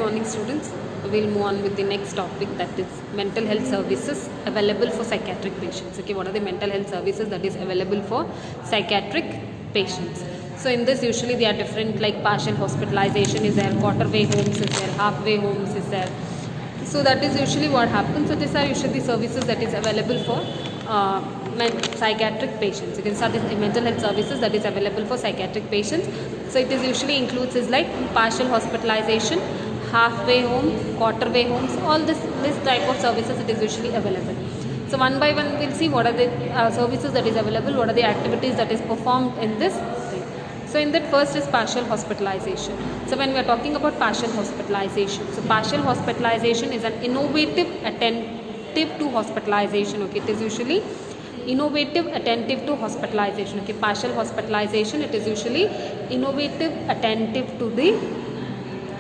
morning students. We'll move on with the next topic, that is mental health services available for psychiatric patients. Okay, what are the mental health services that is available for psychiatric patients? So in this usually they are different, like partial hospitalization is there, quarter-way homes is there, halfway homes is there. So that is usually what happens. So these are usually the services that is available for psychiatric patients. You can start the mental health services that is available for psychiatric patients. So it is usually includes is like partial hospitalization, halfway home, quarter-way homes, all this type of services it is usually available. So one by one we'll see what are the services that is available, what are the activities that is performed in this thing. So in that first is partial hospitalization. So when we are talking about partial hospitalization, so partial hospitalization is an innovative attentive to hospitalization. Okay, it is usually innovative attentive to hospitalization. Okay, partial hospitalization, it is usually innovative attentive to the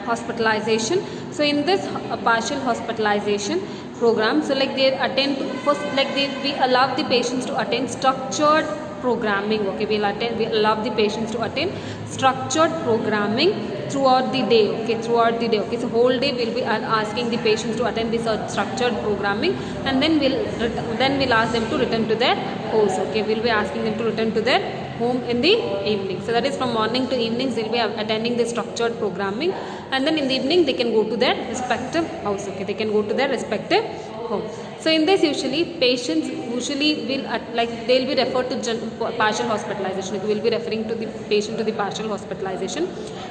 hospitalization. So in this partial hospitalization program, so like they attend to, first like we allow the patients to attend structured programming. Okay, we allow the patients to attend structured programming throughout the day. Okay, throughout the day. Okay, so whole day we'll be asking the patients to attend this structured programming, and then we'll ask them to return to their homes. Okay, we'll be asking them to return to their home in the evening. So that is from morning to evenings they'll be attending the structured programming, and then in the evening they can go to their respective house. Okay, they can go to their respective home. So in this usually patients usually will they'll be referred to partial hospitalization. We will be referring to the patient to the partial hospitalization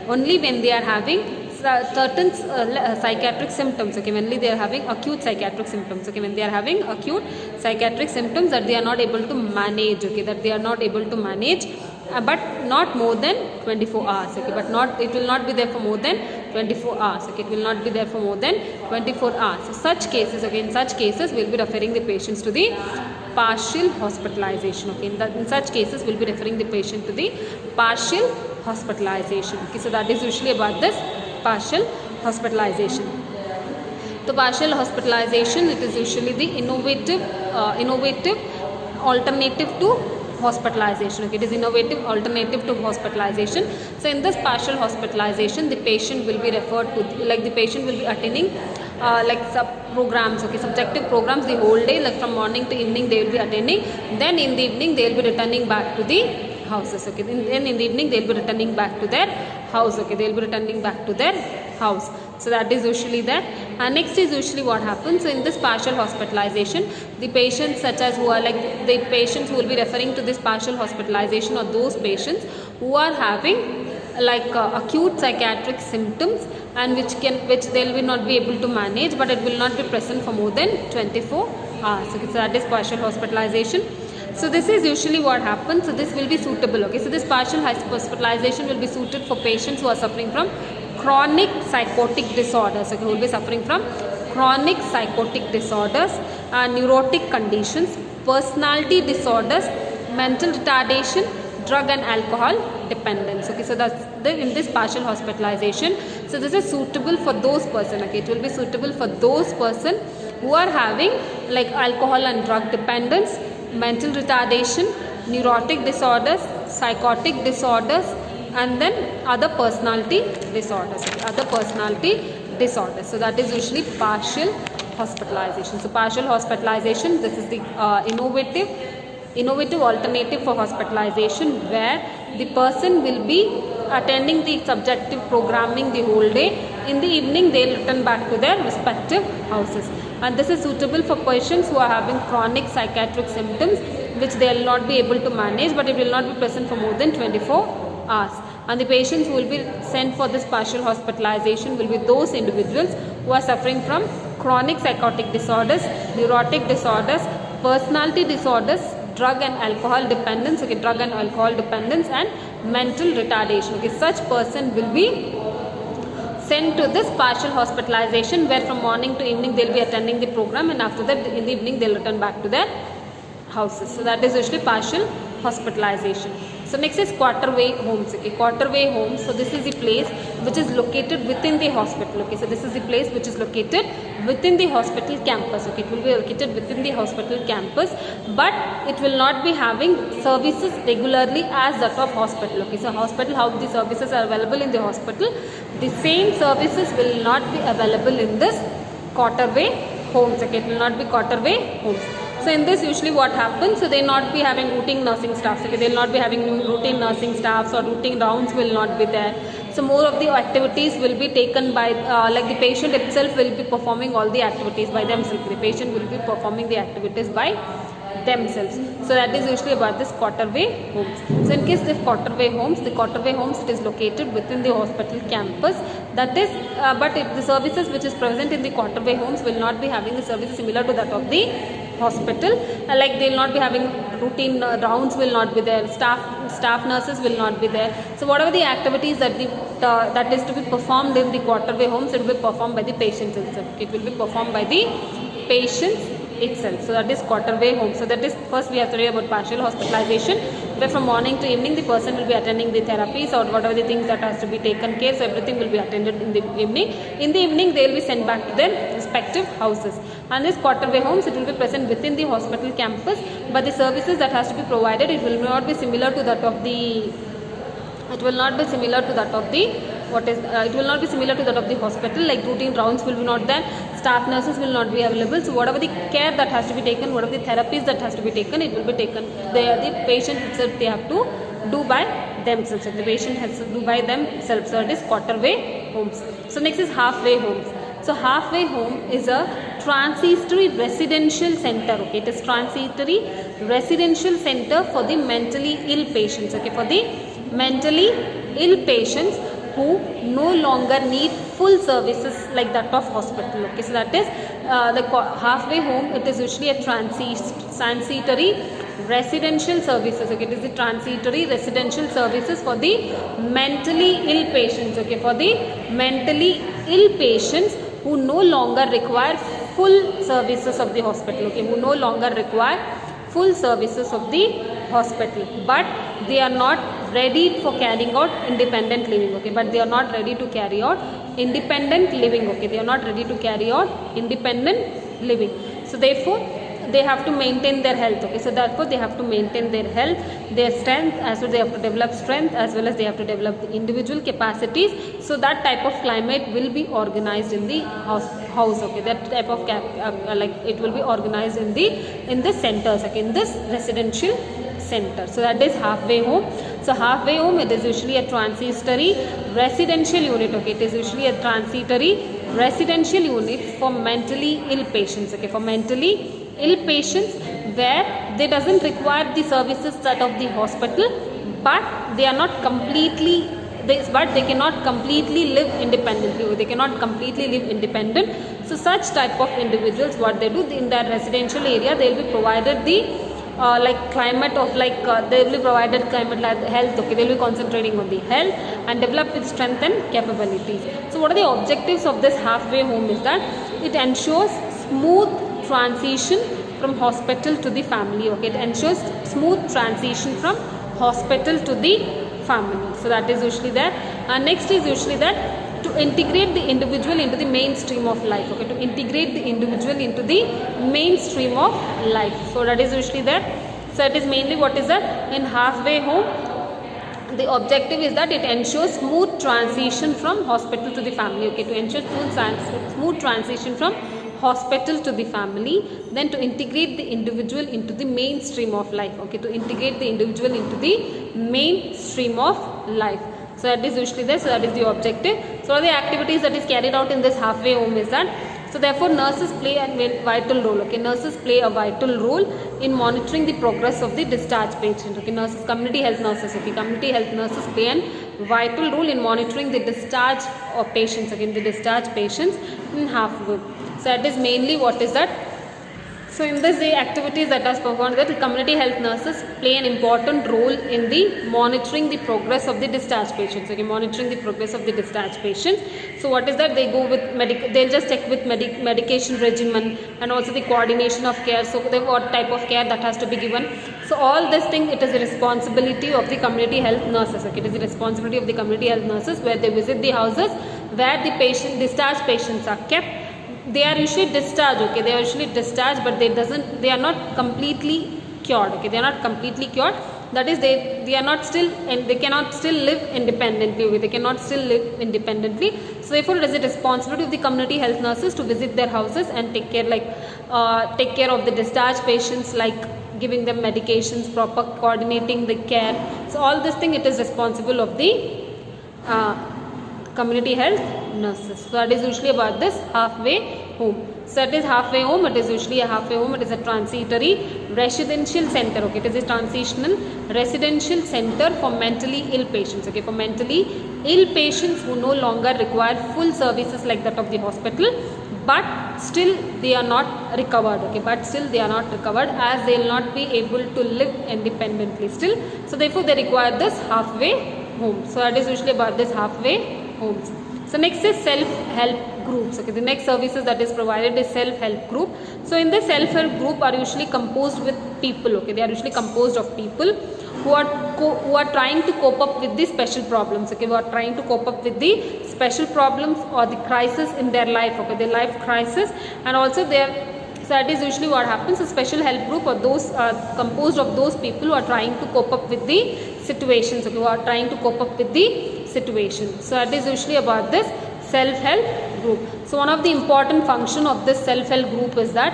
only when they are having certain psychiatric symptoms. Okay, only they are having acute psychiatric symptoms. Okay, when they are having acute psychiatric symptoms that they are not able to manage. Okay, that they are not able to manage, but not more than 24 hours. Okay, but it will not be there for more than 24 hours. Okay, it will not be there for more than 24 hours. So such cases, okay, in such cases we'll be referring the patients to the partial hospitalization. Okay, in such cases we'll be referring the patient to the partial hospitalization. Okay, so that is usually about this partial hospitalization. The partial hospitalization, it is usually the innovative alternative to hospitalization. Okay, it is innovative alternative to hospitalization. So in this partial hospitalization the patient will be referred to, like the patient will be attending programs. Okay, subjective programs the whole day, like from morning to evening they will be attending, then in the evening they will be returning back to the houses. Okay, then in the evening they will be returning back to their house. Okay, they will be returning back to their house. So that is usually that. And next is usually what happens. So in this partial hospitalization, the patients such as who are like the patients who will be referring to this partial hospitalization, or those patients who are having acute psychiatric symptoms and which they will not be able to manage, but it will not be present for more than 24 hours. Okay, so that is partial hospitalization. So this is usually what happens. So this will be suitable. Okay, so this partial hospitalization will be suited for patients who are suffering from chronic psychotic disorders. Okay, who will be suffering from chronic psychotic disorders, neurotic conditions, personality disorders, mental retardation, drug and alcohol dependence. Okay, so that's in this partial hospitalization. So this is suitable for those person. Okay, it will be suitable for those person who are having like alcohol and drug dependence, mental retardation, neurotic disorders, psychotic disorders, and then other personality disorders. Okay, other personality disorders. So that is usually partial hospitalization. So partial hospitalization, this is the innovative alternative for hospitalization, where the person will be attending the subjective programming the whole day. In the evening they will return back to their respective houses, and this is suitable for patients who are having chronic psychiatric symptoms which they will not be able to manage, but it will not be present for more than 24 hours. And the patients who will be sent for this partial hospitalization will be those individuals who are suffering from chronic psychotic disorders, neurotic disorders, personality disorders, drug and alcohol dependence. Okay, drug and alcohol dependence, and mental retardation. Okay, such person will be sent to this partial hospitalization, where from morning to evening they will be attending the program, and after that in the evening they will return back to their houses. So that is usually partial hospitalization. So next is quarter-way homes. Okay, quarter-way homes. So this is the place which is located within the hospital. Okay, so this is the place which is located within the hospital campus. Okay, it will be located within the hospital campus, but it will not be having services regularly as that of hospital. Okay, so hospital, how the services are available in the hospital, The same services will not be available in this quarterway homes. Okay, it will not be quarterway homes. So in this usually what happens, so they will not be having routine nursing staffs. Okay, they will not be having routine nursing staffs, or routine rounds will not be there. So more of the activities will be taken by like the patient itself will be performing all the activities by themselves. The patient will be performing the activities by themselves. So that is usually about this quarterway homes. So in case the quarterway homes, it is located within the hospital campus. That is, but if the services which is present in the quarterway homes will not be having the services similar to that of the hospital. Like they will not be having routine rounds will not be there. Staff nurses will not be there. So whatever the activities that that is to be performed in the quarterway homes, it will be performed by the patients itself. It will be performed by the patients itself. So that is quarterway home. So that is, first we have to read about partial hospitalization, where from morning to evening the person will be attending the therapies or whatever the things that has to be taken care. So everything will be attended in the evening. In the evening they will be sent back to their respective houses. And this quarterway homes, it will be present within the hospital campus, but the services that has to be provided, it will not be similar to that of the it will not be similar to that of the hospital. Like routine rounds will be not there, staff nurses will not be available. So whatever the care that has to be taken, whatever the therapies that has to be taken, it will be taken. The patient itself, they have to do by themselves. So the patient has to do by themselves. So it is quarterway homes. So next is halfway homes. So halfway home is a transitory residential center. Okay, it is transitory residential center for the mentally ill patients. Okay, for the mentally ill patients who no longer need full services like that of hospital. Okay, so that is the halfway home. It is usually a transitory residential services. Okay, it is the transitory residential services for the mentally ill patients. Okay, for the mentally ill patients who no longer require full services of the hospital. Okay, who no longer require full services of the hospital, but they are not ready for carrying out independent living. Okay, but they are not ready to carry out independent living. Okay, they are not ready to carry out independent living. So therefore they have to maintain their health. Okay, so therefore they have to maintain their health, their strength, as well they have to develop strength, as well as they have to develop the individual capacities. So that type of climate will be organized in the house. Okay, that type of like it will be organized in the centers. Okay, in this residential center. So that is halfway home. So halfway home, it is usually a transitory residential unit. Okay, it is usually a transitory residential unit for mentally ill patients. Okay, for mentally ill patients where they doesn't require the services that of the hospital, but they are not completely but they cannot completely live independently, or they cannot completely live independent. So such type of individuals, what they do in that residential area, they will be provided the like climate of they will be provided climate like health. Okay, they will be concentrating on the health and develop its strength and capabilities. So what are the objectives of this halfway home is that it ensures smooth transition from hospital to the family. Okay, it ensures smooth transition from hospital to the family. So that is usually there. And next is usually that to integrate the individual into the mainstream of life. Okay, to integrate the individual into the mainstream of life. So that is usually there. So it is mainly what is that in halfway home. The objective is that it ensures smooth transition from hospital to the family. Okay, to ensure smooth transition from hospital to the family, then to integrate the individual into the mainstream of life. Okay, to integrate the individual into the mainstream of life. So that is usually there. So that is the objective. So the activities that is carried out in this halfway home is that, so therefore nurses play a vital role. Okay, nurses play a vital role in monitoring the progress of the discharged patient. Okay, nurses, community health nurses. Okay, community health nurses play a vital role in monitoring the discharge of patients. Again, the discharged patients in halfway. So that is mainly what is that. So in this, the activities that are performed, that the community health nurses play an important role in the monitoring the progress of the discharged patients. Okay, monitoring the progress of the discharged patients. So what is that? They go with they'll just check with medication regimen and also the coordination of care. So what type of care that has to be given. So all this thing, it is the responsibility of the community health nurses. Okay, it is the responsibility of the community health nurses, where they visit the houses where the discharged patients are kept. They are usually discharged. Okay, they are usually discharged, but they are not completely cured. Okay, they are not completely cured. that is they are not still, and they cannot still live independently. Okay? They cannot still live independently. So therefore, it is the responsibility of the community health nurses to visit their houses and take care of the discharged patients, like giving them medications, proper coordinating the care. So all this thing, it is responsible of the community health nurses. So that is usually about this halfway home. So that is halfway home. It is usually a halfway home. It is a transitory residential center. Okay, it is a transitional residential center for mentally ill patients. Okay, for mentally ill patients who no longer require full services like that of the hospital, but still they are not recovered. Okay, but still they are not recovered, as they will not be able to live independently still. So therefore, they require this halfway home. So that is usually about this halfway homes. So next is self-help groups. Okay, the next services that is provided is self-help group. So in this self-help group are usually composed with people. Okay, they are usually composed of people who are trying to cope up with the special problems. Okay, who are trying to cope up with the special problems or the crisis in their life. Okay, their life crisis, and also their. So that is usually what happens. A special help group, or those are composed of those people who are trying to cope up with the situations. Okay, who are trying to cope up with the situation. So that is usually about this self-help group. So one of the important function of this self-help group is that.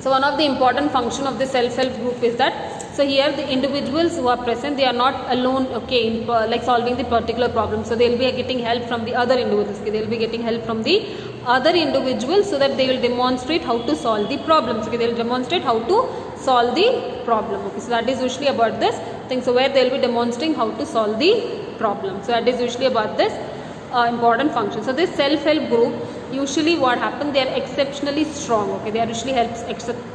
So one of the important function of this self-help group is that. So here the individuals who are present, they are not alone. Okay, in like solving the particular problem. So they will be getting help from the other individuals. Okay, they will be getting help from the other individuals, so that they will demonstrate how to solve the problems. Okay, they will demonstrate how to solve the problem. Okay, so that is usually about this thing. So where they will be demonstrating how to solve the problem. So that is usually about this important function. So this self-help group, usually what happens, they are exceptionally strong. Okay, they are usually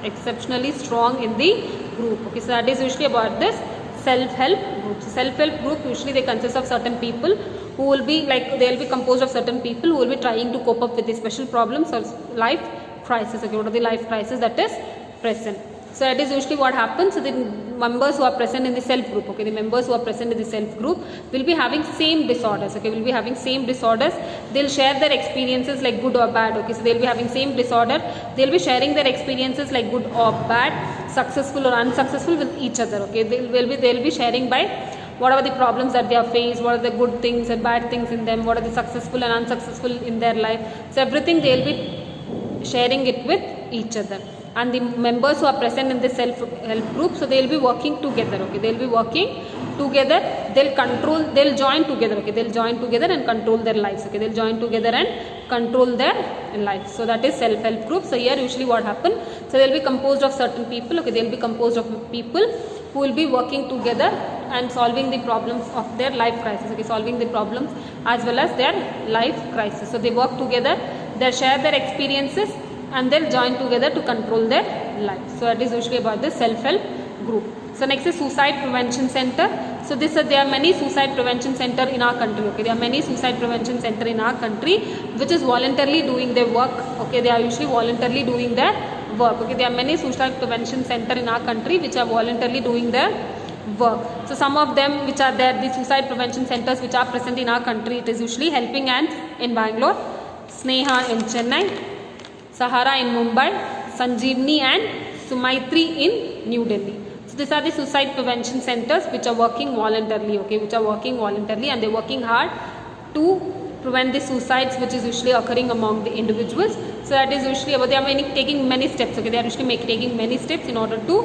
exceptionally strong in the group. Okay, so that is usually about this self-help group. So self-help group, usually they consist of certain people who will be like, they will be composed of certain people who will be trying to cope up with the special problems or life crisis. Okay, what are the life crisis that is present. So that is usually what happens. So the members who are present in the self group, okay, the members who are present in the self group will be having same disorders. Okay, will be having same disorders. They'll share their experiences like good or bad. Okay, so they'll be having same disorder. They'll be sharing their experiences like good or bad, successful or unsuccessful with each other. Okay, they'll be sharing by what are the problems that they have faced, what are the good things and bad things in them, what are the successful and unsuccessful in their life. So everything they'll be sharing it with each other. And the members who are present in the self-help group, so they will be working together. Okay, they will be working together. They'll join together. Okay, they'll join together and control their lives. Okay, they'll join together and control their life. So that is self-help group. So here usually what happens, so they'll be composed of certain people. Okay, they'll be composed of people who will be working together and solving the problems of their life crisis. Okay, solving the problems as well as their life crisis. So they work together, they share their experiences, and they'll join together to control their life. So that is usually about the self-help group. So next is suicide prevention center. So there are many suicide prevention center in our country. Okay, there are many suicide prevention center in our country which is voluntarily doing their work. Okay, they are usually voluntarily doing their work. Okay, there are many suicide prevention center in our country which are voluntarily doing their work. So some of them which are there, the suicide prevention centers which are present in our country, it is usually Helping Hands in Bangalore, Sneha in Chennai, Sahara in Mumbai, Sanjeevani and Sumaitri in New Delhi. So these are the suicide prevention centers which are working voluntarily. Okay, which are working voluntarily, and they're working hard to prevent the suicides which is usually occurring among the individuals. So that is usually about, they are taking many steps. Okay, they are usually taking many steps in order to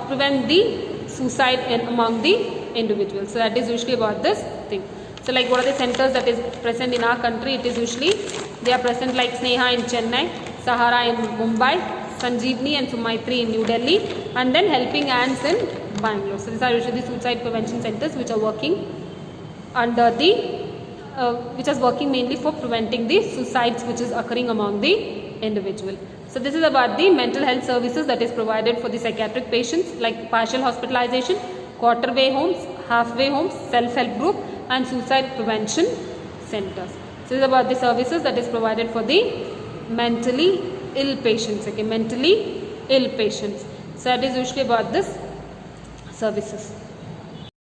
prevent the suicide among the individuals. So that is usually about this thing. So like what are the centers that is present in our country? It is usually, they are present like Sneha in Chennai, Sahara in Mumbai, Sanjeevani and Sumaitri in New Delhi, and then Helping Hands in Bangalore. So these are usually the suicide prevention centers which are working under the, which is working mainly for preventing the suicides which is occurring among the individual. So this is about the mental health services that is provided for the psychiatric patients like partial hospitalization, quarterway homes, halfway homes, self-help group and suicide prevention centers. So this is about the services that is provided for the mentally ill patients. Okay, mentally ill patients. So that is usually about this services.